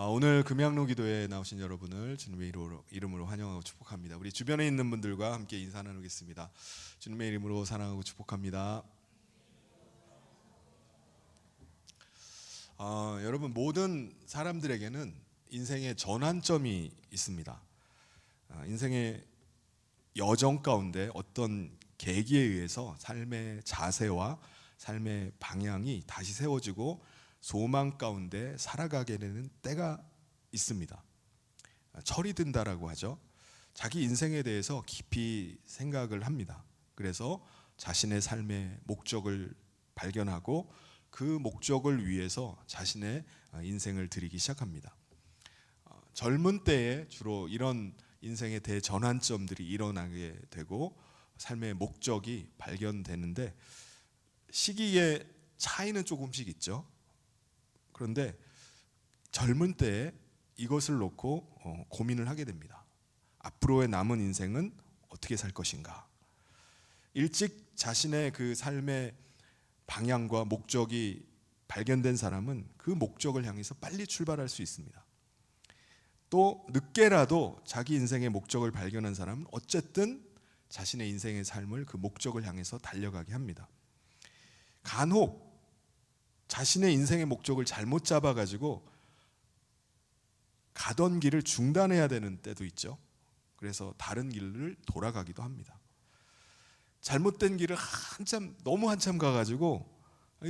오늘 금양로 기도에 나오신 여러분을 주님의 이름으로 환영하고 축복합니다. 우리 주변에 있는 분들과 함께 인사 나누겠습니다. 주님의 이름으로 사랑하고 축복합니다. 여러분, 모든 사람들에게는 인생의 전환점이 있습니다. 인생의 여정 가운데 어떤 계기에 의해서 삶의 자세와 삶의 방향이 다시 세워지고 소망 가운데 살아가게 되는 때가 있습니다. 철이 든다라고 하죠. 자기 인생에 대해서 깊이 생각을 합니다. 그래서 자신의 삶의 목적을 발견하고 그 목적을 위해서 자신의 인생을 드리기 시작합니다. 젊은 때에 주로 이런 인생의 대전환점들이 일어나게 되고 삶의 목적이 발견되는데, 시기의 차이는 조금씩 있죠. 그런데 젊은 때에 이것을 놓고 고민을 하게 됩니다. 앞으로의 남은 인생은 어떻게 살 것인가. 일찍 자신의 그 삶의 방향과 목적이 발견된 사람은 그 목적을 향해서 빨리 출발할 수 있습니다. 또 늦게라도 자기 인생의 목적을 발견한 사람은 어쨌든 자신의 인생의 삶을 그 목적을 향해서 달려가게 합니다. 간혹 자신의 인생의 목적을 잘못 잡아가지고 가던 길을 중단해야 되는 때도 있죠. 그래서 다른 길을 돌아가기도 합니다. 잘못된 길을 너무 한참 가가지고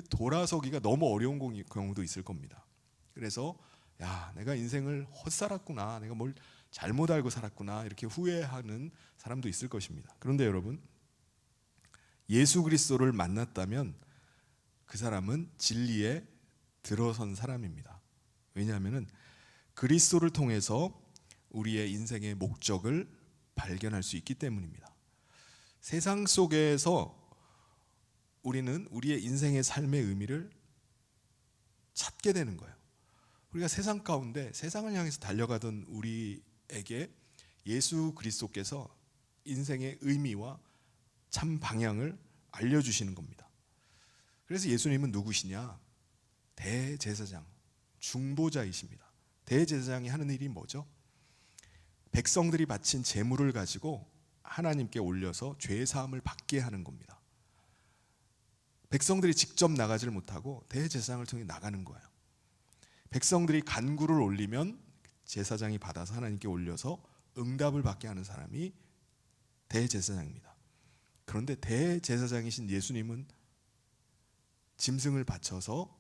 돌아서기가 너무 어려운 경우도 있을 겁니다. 그래서 내가 인생을 헛살았구나, 내가 뭘 잘못 알고 살았구나, 이렇게 후회하는 사람도 있을 것입니다. 그런데 여러분, 예수 그리스도를 만났다면 그 사람은 진리에 들어선 사람입니다. 왜냐하면 그리스도를 통해서 우리의 인생의 목적을 발견할 수 있기 때문입니다. 세상 속에서 우리는 우리의 인생의 삶의 의미를 찾게 되는 거예요. 우리가 세상 가운데 세상을 향해서 달려가던 우리에게 예수 그리스도께서 인생의 의미와 참 방향을 알려주시는 겁니다. 그래서 예수님은 누구시냐? 대제사장, 중보자이십니다. 대제사장이 하는 일이 뭐죠? 백성들이 바친 제물을 가지고 하나님께 올려서 죄 사함을 받게 하는 겁니다. 백성들이 직접 나가지를 못하고 대제사장을 통해 나가는 거예요. 백성들이 간구를 올리면 제사장이 받아서 하나님께 올려서 응답을 받게 하는 사람이 대제사장입니다. 그런데 대제사장이신 예수님은 짐승을 바쳐서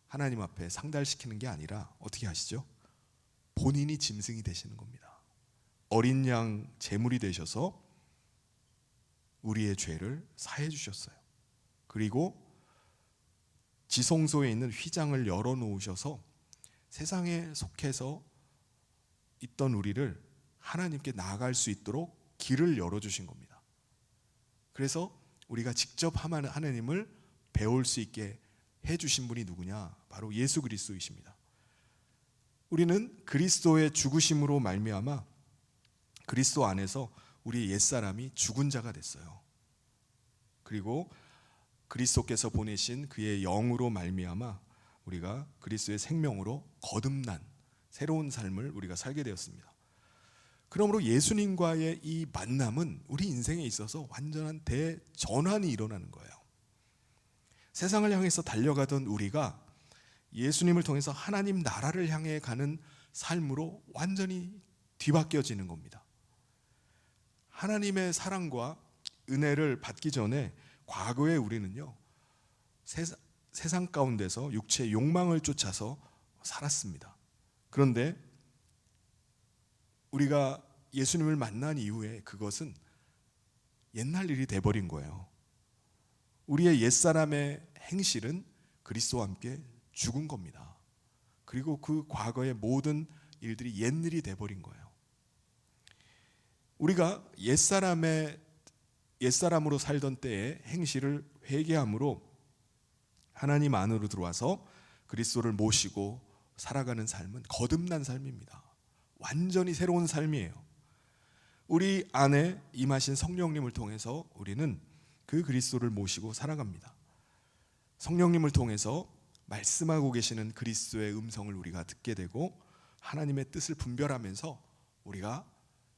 하나님 앞에 상달시키는 게 아니라 어떻게 하시죠? 본인이 짐승이 되시는 겁니다. 어린 양 제물이 되셔서 우리의 죄를 사해 주셨어요. 그리고 지성소에 있는 휘장을 열어놓으셔서 세상에 속해서 있던 우리를 하나님께 나아갈 수 있도록 길을 열어주신 겁니다. 그래서 우리가 직접 하나님을 배울 수 있게 해주신 분이 누구냐? 바로 예수 그리스도이십니다. 우리는 그리스도의 죽으심으로 말미암아 그리스도 안에서 우리 옛사람이 죽은 자가 됐어요. 그리고 그리스도께서 보내신 그의 영으로 말미암아 우리가 그리스도의 생명으로 거듭난 새로운 삶을 우리가 살게 되었습니다. 그러므로 예수님과의 이 만남은 우리 인생에 있어서 완전한 대전환이 일어나는 거예요. 세상을 향해서 달려가던 우리가 예수님을 통해서 하나님 나라를 향해 가는 삶으로 완전히 뒤바뀌어지는 겁니다. 하나님의 사랑과 은혜를 받기 전에 과거에 우리는요, 세상 가운데서 육체의 욕망을 쫓아서 살았습니다. 그런데 우리가 예수님을 만난 이후에 그것은 옛날 일이 돼버린 거예요. 우리의 옛사람의 행실은 그리스도와 함께 죽은 겁니다. 그리고 그 과거의 모든 일들이 옛일이 돼버린 거예요. 우리가 옛사람으로 살던 때의 행실을 회개함으로 하나님 안으로 들어와서 그리스도를 모시고 살아가는 삶은 거듭난 삶입니다. 완전히 새로운 삶이에요. 우리 안에 임하신 성령님을 통해서 우리는 그 그리스도를 모시고 살아갑니다. 성령님을 통해서 말씀하고 계시는 그리스도의 음성을 우리가 듣게 되고 하나님의 뜻을 분별하면서 우리가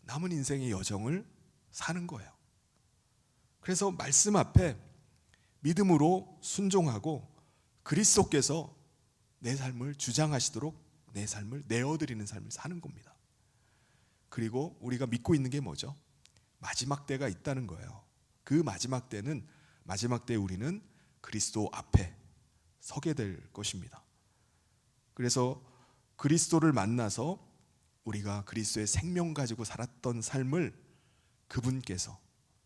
남은 인생의 여정을 사는 거예요. 그래서 말씀 앞에 믿음으로 순종하고 그리스도께서 내 삶을 주장하시도록 내 삶을 내어드리는 삶을 사는 겁니다. 그리고 우리가 믿고 있는 게 뭐죠? 마지막 때가 있다는 거예요. 그 마지막 때에 우리는 그리스도 앞에 서게 될 것입니다. 그래서 그리스도를 만나서 우리가 그리스도의 생명 가지고 살았던 삶을 그분께서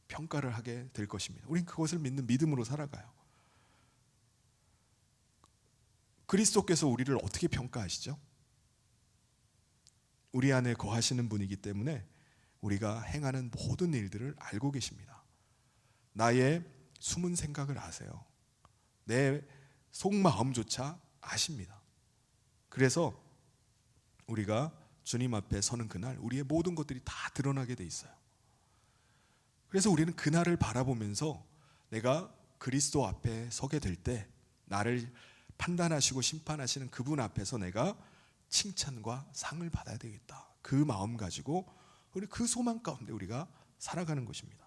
평가를 하게 될 것입니다. 우린 그것을 믿는 믿음으로 살아가요. 그리스도께서 우리를 어떻게 평가하시죠? 우리 안에 거하시는 분이기 때문에 우리가 행하는 모든 일들을 알고 계십니다. 나의 숨은 생각을 아세요. 내 속마음조차 아십니다. 그래서 우리가 주님 앞에 서는 그날 우리의 모든 것들이 다 드러나게 돼 있어요. 그래서 우리는 그날을 바라보면서 내가 그리스도 앞에 서게 될 때 나를 판단하시고 심판하시는 그분 앞에서 내가 칭찬과 상을 받아야 되겠다. 그 마음 가지고 우리 그 소망 가운데 우리가 살아가는 것입니다.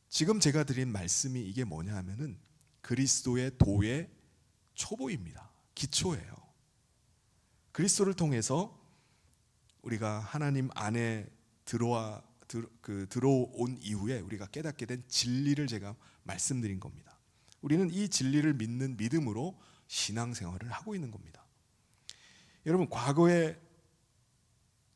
지금 제가 드린 말씀이 이게 뭐냐 하면은 그리스도의 도의 초보입니다. 기초예요. 그리스도를 통해서 우리가 하나님 안에 들어온 이후에 우리가 깨닫게 된 진리를 제가 말씀드린 겁니다. 우리는 이 진리를 믿는 믿음으로 신앙생활을 하고 있는 겁니다. 여러분, 과거에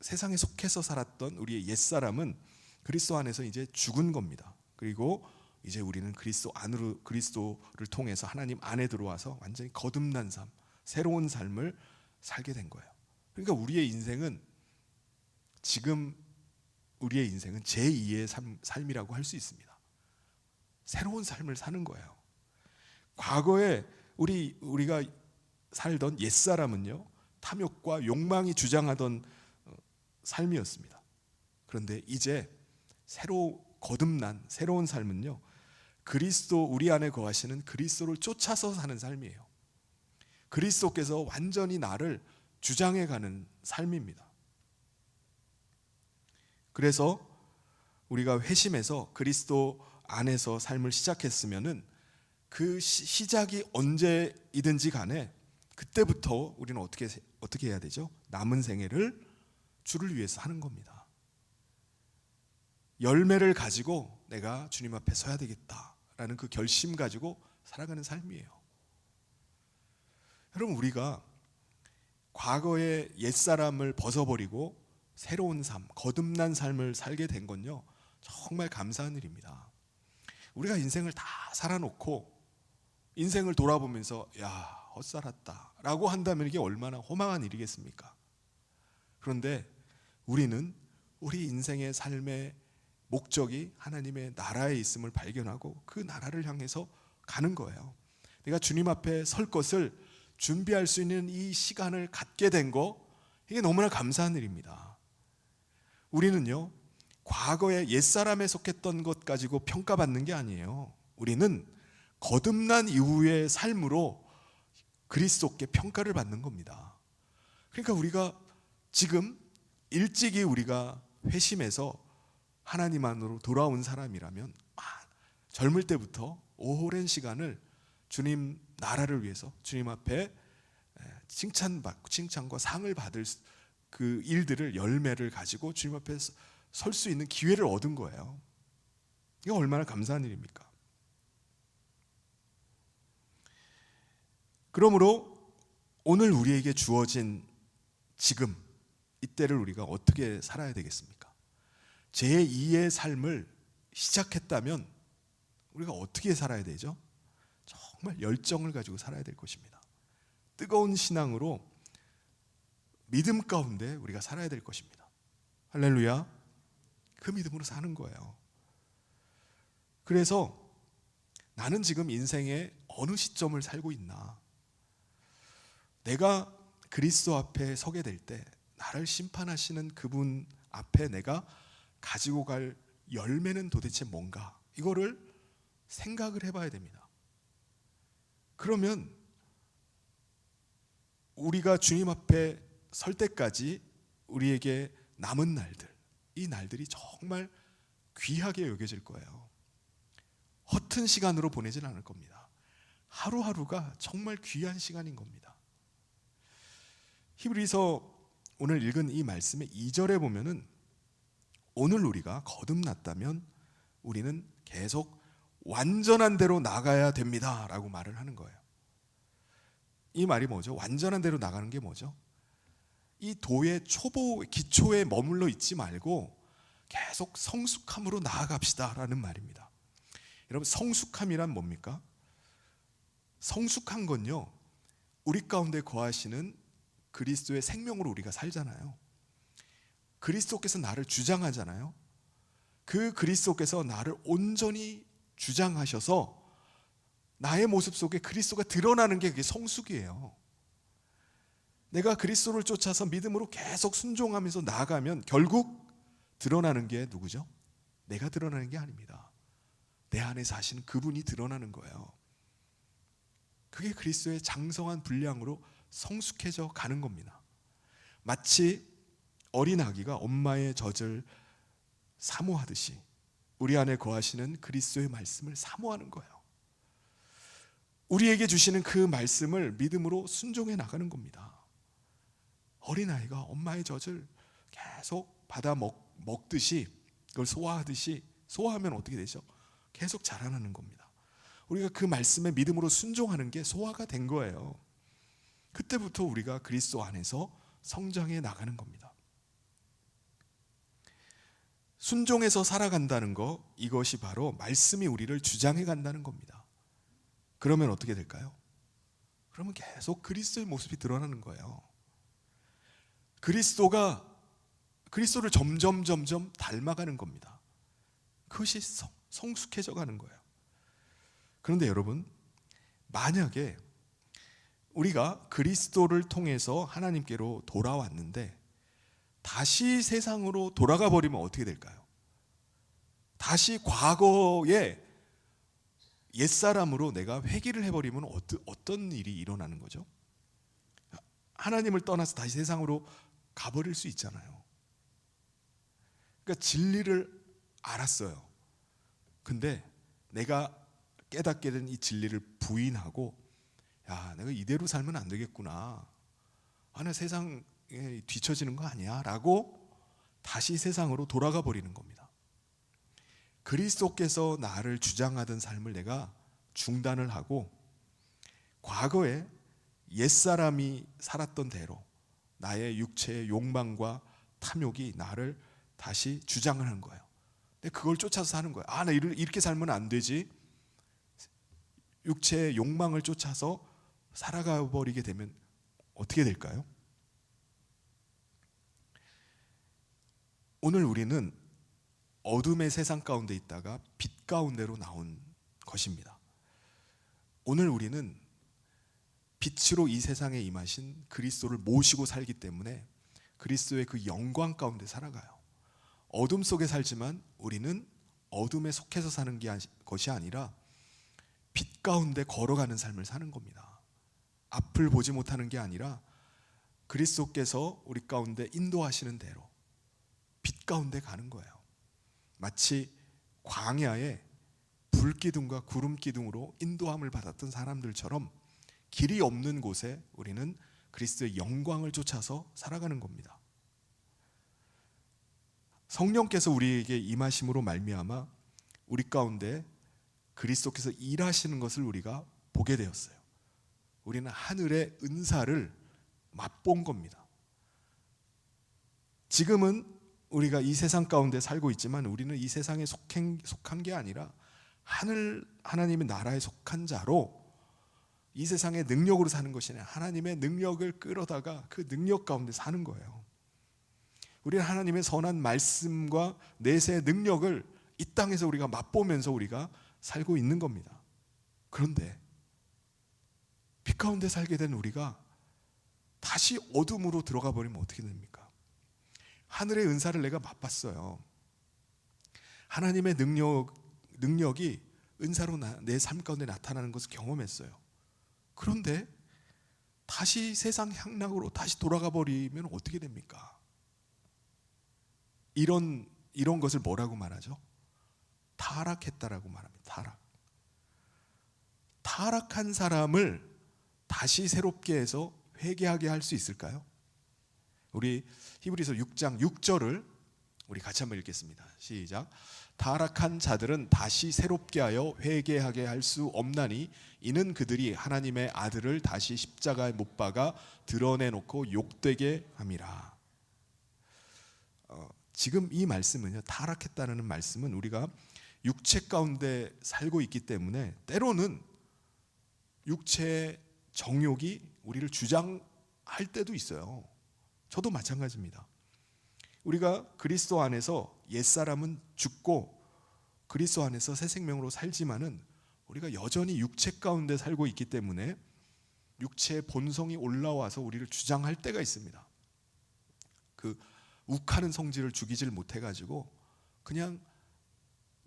세상에 속해서 살았던 우리의 옛사람은 그리스도 안에서 이제 죽은 겁니다. 그리고 이제 우리는 그리스도를 통해서 하나님 안에 들어와서 완전히 거듭난 삶, 새로운 삶을 살게 된 거예요. 그러니까 지금 우리의 인생은 제2의 삶이라고 할 수 있습니다. 새로운 삶을 사는 거예요. 과거에 우리가 살던 옛사람은요, 탐욕과 욕망이 주장하던 삶이었습니다. 그런데 이제 거듭난 새로운 삶은요, 우리 안에 거하시는 그리스도를 쫓아서 사는 삶이에요. 그리스도께서 완전히 나를 주장해가는 삶입니다. 그래서 우리가 회심해서 그리스도 안에서 삶을 시작했으면은 그 시작이 언제이든지 간에 그때부터 우리는 어떻게 해야 되죠? 남은 생애를 주를 위해서 하는 겁니다. 열매를 가지고 내가 주님 앞에 서야 되겠다라는 그 결심 가지고 살아가는 삶이에요. 여러분, 우리가 과거의 옛사람을 벗어버리고 새로운 삶, 거듭난 삶을 살게 된 건요, 정말 감사한 일입니다. 우리가 인생을 다 살아놓고 인생을 돌아보면서 야, 헛살았다 라고 한다면 이게 얼마나 허망한 일이겠습니까? 그런데 우리는 우리 인생의 삶의 목적이 하나님의 나라에 있음을 발견하고 그 나라를 향해서 가는 거예요. 내가 주님 앞에 설 것을 준비할 수 있는 이 시간을 갖게 된 거, 이게 너무나 감사한 일입니다. 우리는요, 과거에 옛사람에 속했던 것 가지고 평가받는 게 아니에요. 우리는 거듭난 이후의 삶으로 그리스도께 평가를 받는 겁니다. 그러니까 우리가 지금 일찍이 우리가 회심해서 하나님 안으로 돌아온 사람이라면 젊을 때부터 오랜 시간을 주님 나라를 위해서 주님 앞에 칭찬과 상을 받을 그 일들을, 열매를 가지고 주님 앞에 설 수 있는 기회를 얻은 거예요. 이거 얼마나 감사한 일입니까? 그러므로 오늘 우리에게 주어진 지금 이때를 우리가 어떻게 살아야 되겠습니까? 제2의 삶을 시작했다면 우리가 어떻게 살아야 되죠? 정말 열정을 가지고 살아야 될 것입니다. 뜨거운 신앙으로 믿음 가운데 우리가 살아야 될 것입니다. 할렐루야. 그 믿음으로 사는 거예요. 그래서 나는 지금 인생의 어느 시점을 살고 있나? 내가 그리스도 앞에 서게 될 때 나를 심판하시는 그분 앞에 내가 가지고 갈 열매는 도대체 뭔가? 이거를 생각을 해봐야 됩니다. 그러면 우리가 주님 앞에 설 때까지 우리에게 남은 날들, 이 날들이 정말 귀하게 여겨질 거예요. 허튼 시간으로 보내진 않을 겁니다. 하루하루가 정말 귀한 시간인 겁니다. 히브리서 오늘 읽은 이 말씀의 2절에 보면은 오늘 우리가 거듭났다면 우리는 계속 완전한 대로 나가야 됩니다 라고 말을 하는 거예요. 이 말이 뭐죠? 완전한 대로 나가는 게 뭐죠? 이 도의 초보, 기초에 머물러 있지 말고 계속 성숙함으로 나아갑시다 라는 말입니다. 여러분, 성숙함이란 뭡니까? 성숙한 건요, 우리 가운데 거하시는 그리스도의 생명으로 우리가 살잖아요. 그리스도께서 나를 주장하잖아요. 그 그리스도께서 나를 온전히 주장하셔서 나의 모습 속에 그리스도가 드러나는 게 그게 성숙이에요. 내가 그리스도를 쫓아서 믿음으로 계속 순종하면서 나아가면 결국 드러나는 게 누구죠? 내가 드러나는 게 아닙니다. 내 안에 사시는 그분이 드러나는 거예요. 그게 그리스도의 장성한 분량으로 성숙해져 가는 겁니다. 마치 어린 아기가 엄마의 젖을 사모하듯이 우리 안에 거하시는 그리스도의 말씀을 사모하는 거예요. 우리에게 주시는 그 말씀을 믿음으로 순종해 나가는 겁니다. 어린아이가 엄마의 젖을 계속 받아 먹듯이, 그걸 소화하듯이, 소화하면 어떻게 되죠? 계속 자라나는 겁니다. 우리가 그 말씀에 믿음으로 순종하는 게 소화가 된 거예요. 그때부터 우리가 그리스도 안에서 성장해 나가는 겁니다. 순종해서 살아간다는 거, 이것이 바로 말씀이 우리를 주장해 간다는 겁니다. 그러면 어떻게 될까요? 그러면 계속 그리스도의 모습이 드러나는 거예요. 그리스도를 점점 닮아가는 겁니다. 그것이 성숙해져 가는 거예요. 그런데 여러분, 만약에 우리가 그리스도를 통해서 하나님께로 돌아왔는데 다시 세상으로 돌아가 버리면 어떻게 될까요? 다시 과거의 옛사람으로 내가 회귀를 해버리면 어떤 일이 일어나는 거죠? 하나님을 떠나서 다시 세상으로 가버릴 수 있잖아요. 그러니까 진리를 알았어요. 근데 내가 깨닫게 된 이 진리를 부인하고, 야, 내가 이대로 살면 안 되겠구나, 나 세상에 뒤처지는 거 아니야 라고 다시 세상으로 돌아가 버리는 겁니다. 그리스도께서 나를 주장하던 삶을 내가 중단을 하고 과거에 옛사람이 살았던 대로 나의 육체의 욕망과 탐욕이 나를 다시 주장을 하는 거예요. 근데 그걸 쫓아서 사는 거예요. 나 이렇게 살면 안 되지. 육체의 욕망을 쫓아서 살아가 버리게 되면 어떻게 될까요? 오늘 우리는 어둠의 세상 가운데 있다가 빛 가운데로 나온 것입니다. 오늘 우리는 빛으로 이 세상에 임하신 그리스도를 모시고 살기 때문에 그리스도의 그 영광 가운데 살아가요. 어둠 속에 살지만 우리는 어둠에 속해서 사는 것이 아니라 빛 가운데 걸어가는 삶을 사는 겁니다. 앞을 보지 못하는 게 아니라 그리스도께서 우리 가운데 인도하시는 대로 빛 가운데 가는 거예요. 마치 광야에 불기둥과 구름기둥으로 인도함을 받았던 사람들처럼 길이 없는 곳에 우리는 그리스도의 영광을 쫓아서 살아가는 겁니다. 성령께서 우리에게 임하심으로 말미암아 우리 가운데 그리스도께서 일하시는 것을 우리가 보게 되었어요. 우리는 하늘의 은사를 맛본 겁니다. 지금은 우리가 이 세상 가운데 살고 있지만 우리는 이 세상에 속한 게 아니라 하나님의 나라에 속한 자로 이 세상의 능력으로 사는 것이 아니라 하나님의 능력을 끌어다가 그 능력 가운데 사는 거예요. 우리는 하나님의 선한 말씀과 내세의 능력을 이 땅에서 우리가 맛보면서 우리가 살고 있는 겁니다. 그런데 빛 가운데 살게 된 우리가 다시 어둠으로 들어가 버리면 어떻게 됩니까? 하늘의 은사를 내가 맛봤어요. 하나님의 능력이 은사로 내 삶 가운데 나타나는 것을 경험했어요. 그런데 다시 세상 향락으로 다시 돌아가 버리면 어떻게 됩니까? 이런 것을 뭐라고 말하죠? 타락했다라고 말합니다. 타락한 사람을 다시 새롭게 해서 회개하게 할 수 있을까요? 우리 히브리서 6장 6절을 우리 같이 한번 읽겠습니다. 시작. 타락한 자들은 다시 새롭게 하여 회개하게 할 수 없나니 이는 그들이 하나님의 아들을 다시 십자가에 못 박아 드러내놓고 욕되게 함이라. 지금 이 말씀은요, 타락했다는 말씀은 우리가 육체 가운데 살고 있기 때문에 때로는 육체의 정욕이 우리를 주장할 때도 있어요. 저도 마찬가지입니다. 우리가 그리스도 안에서 옛사람은 죽고 그리스도 안에서 새 생명으로 살지만은 우리가 여전히 육체 가운데 살고 있기 때문에 육체의 본성이 올라와서 우리를 주장할 때가 있습니다. 그 욱하는 성질을 죽이질 못해가지고 그냥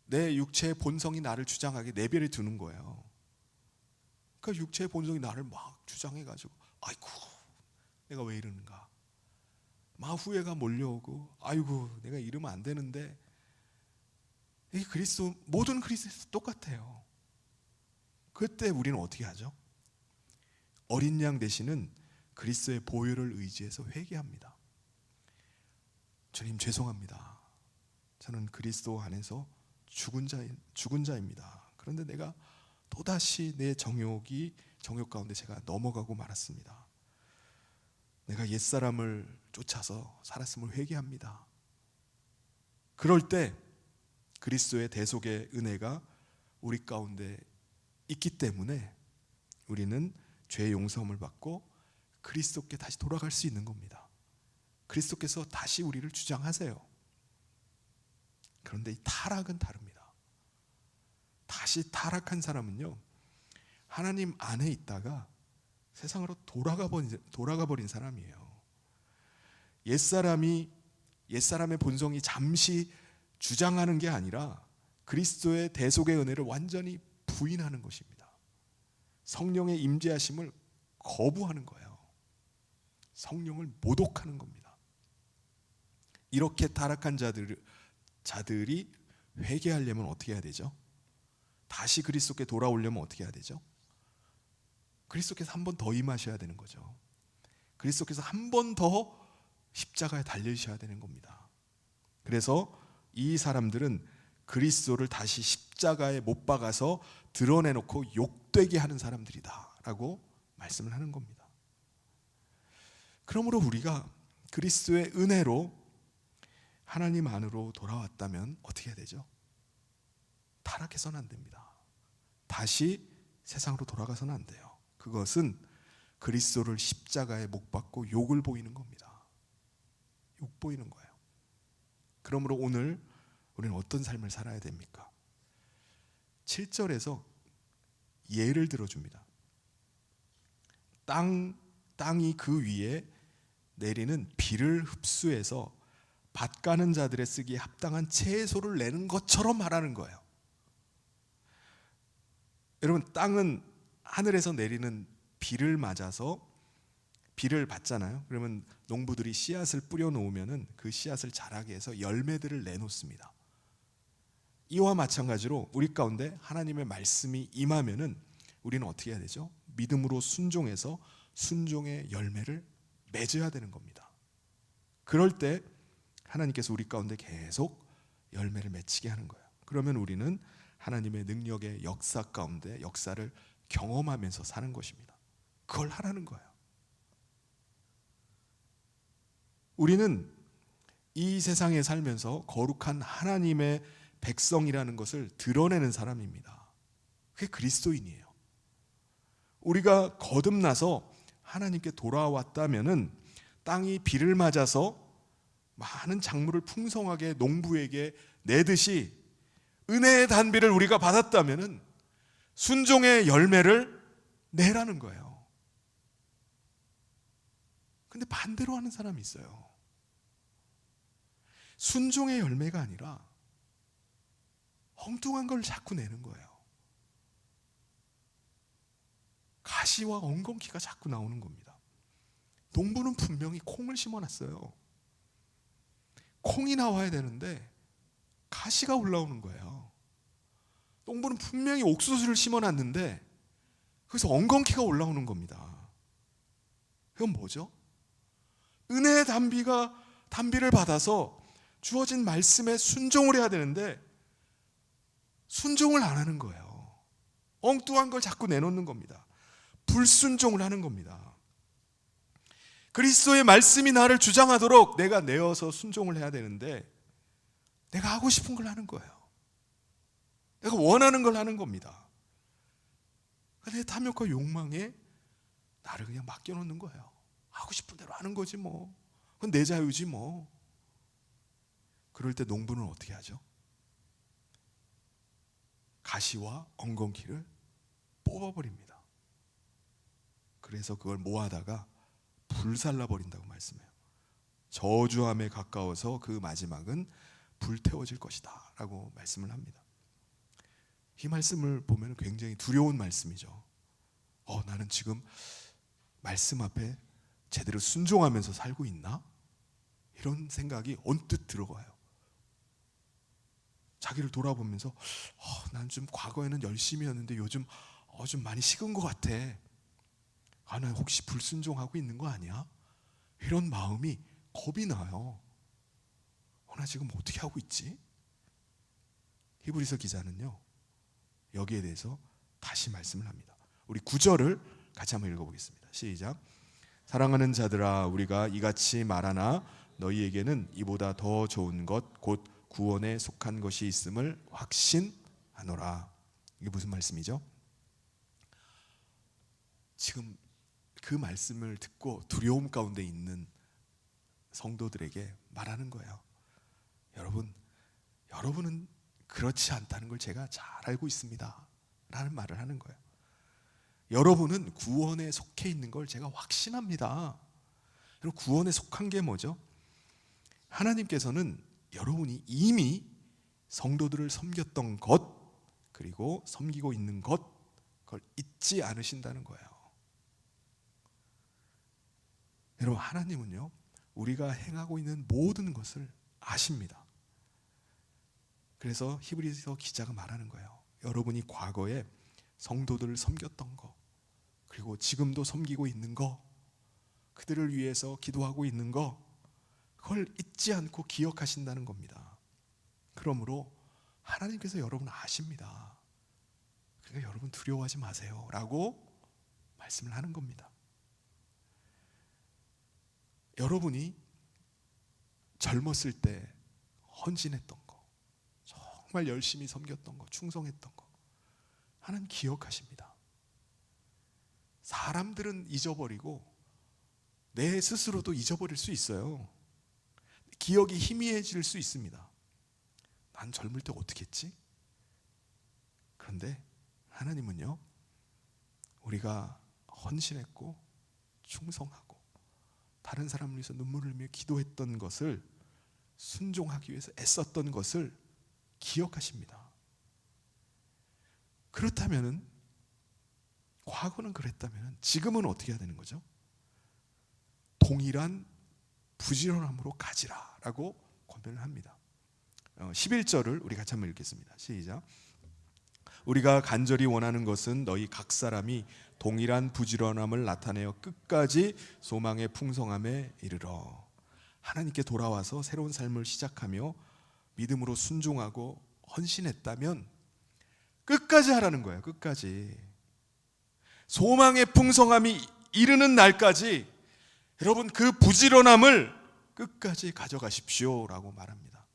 내 육체의 본성이 나를 주장하게 내버려 두는 거예요. 그러니까 육체의 본성이 나를 막 주장해가지고 아이고 내가 왜 이러는가, 막 후회가 몰려오고 아이고 내가 이러면 안 되는데. 이 그리스도, 모든 그리스도에서 똑같아요. 그때 우리는 어떻게 하죠? 어린 양 되시는 그리스도의 보혈을 의지해서 회개합니다. 주님 죄송합니다. 저는 그리스도 안에서 죽은 자입니다. 그런데 내가 또다시 내 정욕 가운데 제가 넘어가고 말았습니다. 내가 옛사람을 쫓아서 살았음을 회개합니다. 그럴 때 그리스도의 대속의 은혜가 우리 가운데 있기 때문에 우리는 죄의 용서함을 받고 그리스도께 다시 돌아갈 수 있는 겁니다. 그리스도께서 다시 우리를 주장하세요. 그런데 이 타락은 다릅니다. 다시 타락한 사람은요, 하나님 안에 있다가 세상으로 돌아가 버린 사람이에요. 옛사람의 본성이 잠시 주장하는 게 아니라 그리스도의 대속의 은혜를 완전히 부인하는 것입니다. 성령의 임재하심을 거부하는 거예요. 성령을 모독하는 겁니다. 이렇게 타락한 자들이 회개하려면 어떻게 해야 되죠? 다시 그리스도께 돌아오려면 어떻게 해야 되죠? 그리스도께서 한 번 더 임하셔야 되는 거죠. 그리스도께서 한 번 더 십자가에 달려주셔야 되는 겁니다. 그래서 이 사람들은 그리스도를 다시 십자가에 못 박아서 드러내놓고 욕되게 하는 사람들이다 라고 말씀을 하는 겁니다. 그러므로 우리가 그리스도의 은혜로 하나님 안으로 돌아왔다면 어떻게 해야 되죠? 타락해서는 안 됩니다. 다시 세상으로 돌아가서는 안 돼요. 그것은 그리스도를 십자가에 못 박고 욕을 보이는 겁니다. 욕 보이는 거예요. 그러므로 오늘 우리는 어떤 삶을 살아야 됩니까? 7절에서 예를 들어줍니다. 땅이 그 위에 내리는 비를 흡수해서 밭 가는 자들의 쓰기에 합당한 채소를 내는 것처럼 말하는 거예요. 여러분, 땅은 하늘에서 내리는 비를 맞아서 비를 받잖아요. 그러면 농부들이 씨앗을 뿌려 놓으면은 그 씨앗을 자라게 해서 열매들을 내놓습니다. 이와 마찬가지로 우리 가운데 하나님의 말씀이 임하면은 우리는 어떻게 해야 되죠? 믿음으로 순종해서 순종의 열매를 맺어야 되는 겁니다. 그럴 때 하나님께서 우리 가운데 계속 열매를 맺히게 하는 거예요. 그러면 우리는 하나님의 능력의 역사 가운데 역사를 경험하면서 사는 것입니다. 그걸 하라는 거예요. 우리는 이 세상에 살면서 거룩한 하나님의 백성이라는 것을 드러내는 사람입니다. 그게 그리스도인이에요. 우리가 거듭나서 하나님께 돌아왔다면은 땅이 비를 맞아서 많은 작물을 풍성하게 농부에게 내듯이 은혜의 단비를 우리가 받았다면은 순종의 열매를 내라는 거예요. 근데 반대로 하는 사람이 있어요. 순종의 열매가 아니라 엉뚱한 걸 자꾸 내는 거예요. 가시와 엉겅퀴가 자꾸 나오는 겁니다. 농부는 분명히 콩을 심어놨어요. 콩이 나와야 되는데 가시가 올라오는 거예요. 농부는 분명히 옥수수를 심어놨는데 그래서 엉겅퀴가 올라오는 겁니다. 이건 뭐죠? 은혜의 단비를 받아서 주어진 말씀에 순종을 해야 되는데 순종을 안 하는 거예요. 엉뚱한 걸 자꾸 내놓는 겁니다. 불순종을 하는 겁니다. 그리스도의 말씀이 나를 주장하도록 내가 내어서 순종을 해야 되는데 내가 하고 싶은 걸 하는 거예요. 내가 원하는 걸 하는 겁니다. 내 탐욕과 욕망에 나를 그냥 맡겨놓는 거예요. 하고 싶은 대로 하는 거지 뭐. 그건 내 자유지 뭐. 그럴 때 농부는 어떻게 하죠? 가시와 엉겅퀴를 뽑아버립니다. 그래서 그걸 모아다가 불살라 버린다고 말씀해요. 저주함에 가까워서 그 마지막은 불태워질 것이다 라고 말씀을 합니다. 이 말씀을 보면 굉장히 두려운 말씀이죠. 나는 지금 말씀 앞에 제대로 순종하면서 살고 있나? 이런 생각이 언뜻 들어와요. 자기를 돌아보면서 난 좀 과거에는 열심히 했는데 요즘 좀 많이 식은 것 같아. 나 혹시 불순종하고 있는 거 아니야? 이런 마음이 겁이 나요. 나 지금 어떻게 하고 있지? 히브리서 기자는요 여기에 대해서 다시 말씀을 합니다. 우리 9절을 같이 한번 읽어보겠습니다. 시작. 사랑하는 자들아, 우리가 이같이 말하나 너희에게는 이보다 더 좋은 것 곧 구원에 속한 것이 있음을 확신하노라. 이게 무슨 말씀이죠? 지금 그 말씀을 듣고 두려움 가운데 있는 성도들에게 말하는 거예요. 여러분은 그렇지 않다는 걸 제가 잘 알고 있습니다 라는 말을 하는 거예요. 여러분은 구원에 속해 있는 걸 제가 확신합니다. 그리고 구원에 속한 게 뭐죠? 하나님께서는 여러분이 이미 성도들을 섬겼던 것 그리고 섬기고 있는 것 그걸 잊지 않으신다는 거예요. 여러분, 하나님은요 우리가 행하고 있는 모든 것을 아십니다. 그래서 히브리서 기자가 말하는 거예요. 여러분이 과거에 성도들을 섬겼던 거 그리고 지금도 섬기고 있는 거 그들을 위해서 기도하고 있는 거 그걸 잊지 않고 기억하신다는 겁니다. 그러므로 하나님께서 여러분 아십니다. 그러니까 여러분 두려워하지 마세요 라고 말씀을 하는 겁니다. 여러분이 젊었을 때 헌신했던 거 정말 열심히 섬겼던 거 충성했던 거 하나님 기억하십니다. 사람들은 잊어버리고 내 스스로도 잊어버릴 수 있어요. 기억이 희미해질 수 있습니다. 난 젊을 때 어떻게 했지? 그런데 하나님은요 우리가 헌신했고 충성하고 다른 사람을 위해서 눈물을 흘리며 기도했던 것을 순종하기 위해서 애썼던 것을 기억하십니다. 그렇다면은 과거는 그랬다면 지금은 어떻게 해야 되는 거죠? 동일한 부지런함으로 가지라 라고 권면을 합니다. 11절을 우리 같이 한번 읽겠습니다. 시작. 우리가 간절히 원하는 것은 너희 각 사람이 동일한 부지런함을 나타내어 끝까지 소망의 풍성함에 이르러. 하나님께 돌아와서 새로운 삶을 시작하며 믿음으로 순종하고 헌신했다면 끝까지 하라는 거예요. 끝까지 소망의 풍성함이 이르는 날까지 여러분 그 부지런함을 끝까지 가져가십시오 라고 말합니다.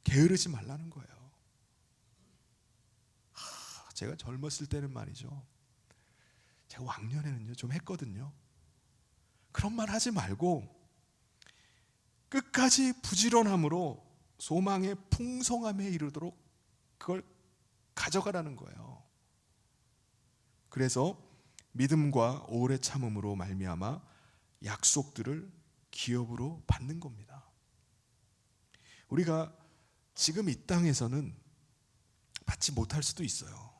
게으르지 말라는 거예요. 제가 젊었을 때는 말이죠, 제가 왕년에는요 좀 했거든요. 그런 말 하지 말고 끝까지 부지런함으로 소망의 풍성함에 이르도록 그걸 가져가라는 거예요. 그래서 믿음과 오래 참음으로 말미암아 약속들을 기업으로 받는 겁니다. 우리가 지금 이 땅에서는 받지 못할 수도 있어요.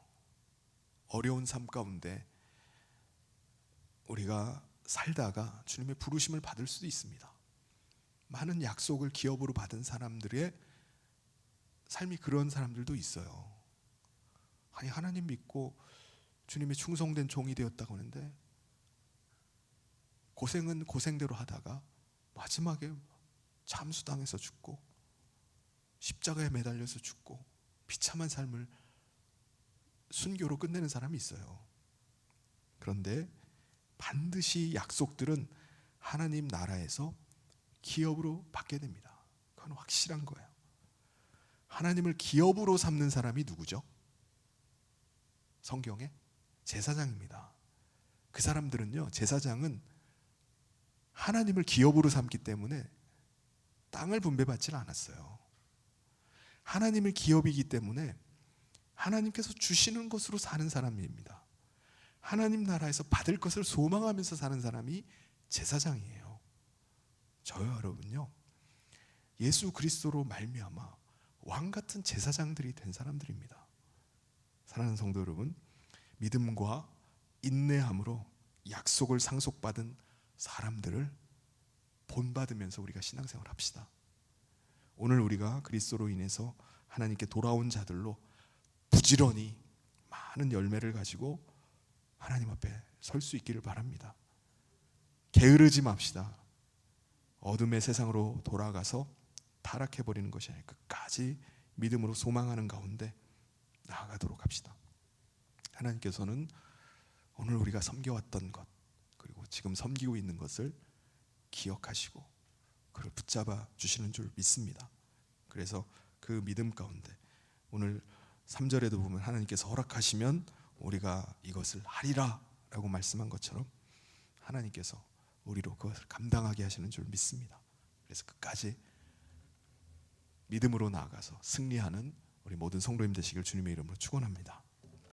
어려운 삶 가운데 우리가 살다가 주님의 부르심을 받을 수도 있습니다. 많은 약속을 기업으로 받은 사람들의 삶이 그런 사람들도 있어요. 아니, 하나님 믿고 주님의 충성된 종이 되었다고 하는데 고생은 고생대로 하다가 마지막에 잠수당해서 죽고 십자가에 매달려서 죽고 비참한 삶을 순교로 끝내는 사람이 있어요. 그런데 반드시 약속들은 하나님 나라에서 기업으로 받게 됩니다. 그건 확실한 거예요. 하나님을 기업으로 삼는 사람이 누구죠? 성경에 제사장입니다. 그 사람들은요, 제사장은 하나님을 기업으로 삼기 때문에 땅을 분배받지 않았어요. 하나님을 기업이기 때문에 하나님께서 주시는 것으로 사는 사람입니다. 하나님 나라에서 받을 것을 소망하면서 사는 사람이 제사장이에요. 저요 여러분요, 예수 그리스도로 말미암아 왕 같은 제사장들이 된 사람들입니다. 사랑하는 성도 여러분, 믿음과 인내함으로 약속을 상속받은 사람들을 본받으면서 우리가 신앙생활 합시다. 오늘 우리가 그리스도로 인해서 하나님께 돌아온 자들로 부지런히 많은 열매를 가지고 하나님 앞에 설 수 있기를 바랍니다. 게으르지 맙시다. 어둠의 세상으로 돌아가서 타락해버리는 것이 아니라 끝까지 믿음으로 소망하는 가운데 나아가도록 합시다. 하나님께서는 오늘 우리가 섬겨왔던 것, 그리고 지금 섬기고 있는 것을 기억하시고 그를 붙잡아 주시는 줄 믿습니다. 그래서 그 믿음 가운데 오늘 3절에도 보면 하나님께서 허락하시면 우리가 이것을 하리라 라고 말씀한 것처럼 하나님께서 우리로 그것을 감당하게 하시는 줄 믿습니다. 그래서 끝까지 믿음으로 나아가서 승리하는 우리 모든 성도님 되시길 주님의 이름으로 축원합니다.